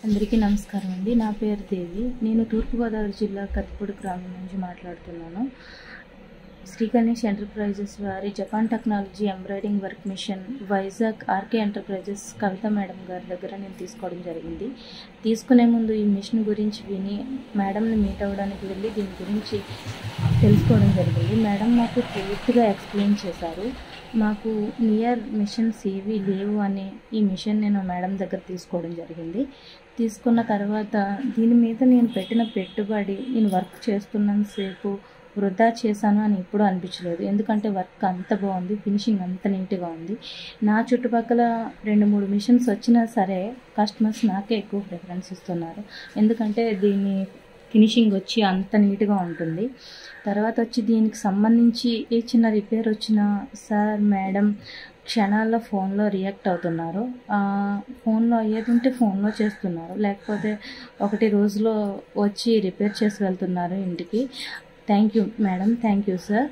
అందరికీ నమస్కారం అండి. నా పేరు దేవి. నేను తూర్పుగోదావరి జిల్లా కత్తిపూడి గ్రామం నుంచి మాట్లాడుతున్నాను. శ్రీ గణేష్ ఎంటర్ప్రైజెస్ వారి Japan technology embroidering work machine Vizag RK enterprises Kavitha madam గారి దగ్గర నేను తీసుకోవడం జరిగింది. తీసుకునే ముందు ఈ మిషన్ గురించి విని మేడంని మీట్ అవ్వడానికి వెళ్ళి దీని గురించి తెలుసుకోవడం జరిగింది. మేడం నాకు పూర్తిగా ఎక్స్ప్లెయిన్ చేశారు. మాకు నియర్ మిషన్స్ ఏవి లేవు అని ఈ మిషన్ నేను మేడం దగ్గర తీసుకోవడం జరిగింది. తీసుకున్న తర్వాత దీని మీద నేను పెట్టిన పెట్టుబడి నేను వర్క్ చేస్తున్నంతసేపు వృధా చేశాను అని ఎప్పుడూ అనిపించలేదు. ఎందుకంటే వర్క్ అంత బాగుంది, ఫినిషింగ్ అంత నీట్గా ఉంది. నా చుట్టుపక్కల 2-3 మిషన్స్ వచ్చినా సరే కస్టమర్స్ నాకే ఎక్కువ ప్రిఫరెన్స్ ఇస్తున్నారు. ఎందుకంటే దీని ఫినిషింగ్ వచ్చి అంత నీట్గా ఉంటుంది. తర్వాత వచ్చి దీనికి సంబంధించి ఏ చిన్న రిపేర్ వచ్చినా సార్ మేడం క్షణాల్లో ఫోన్లో రియాక్ట్ అవుతున్నారు. ఫోన్లో అయ్యేది ఉంటే ఫోన్లో చేస్తున్నారు, లేకపోతే 1 రోజులో వచ్చి రిపేర్ చేసి వెళ్తున్నారు ఇంటికి. Thank you madam, thank you sir.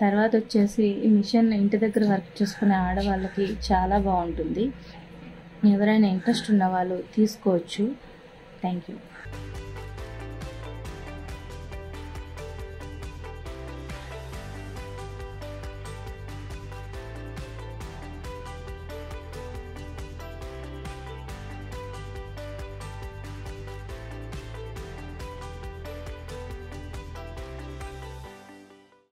తర్వాత వచ్చేసి ఈ మిషన్ ఇంటి దగ్గర వర్క్ చేసుకునే ఆడవాళ్ళకి చాలా బాగుంటుంది. ఎవరైనా ఇంట్రెస్ట్ ఉన్న వాళ్ళు తీసుకోవచ్చు. Thank you.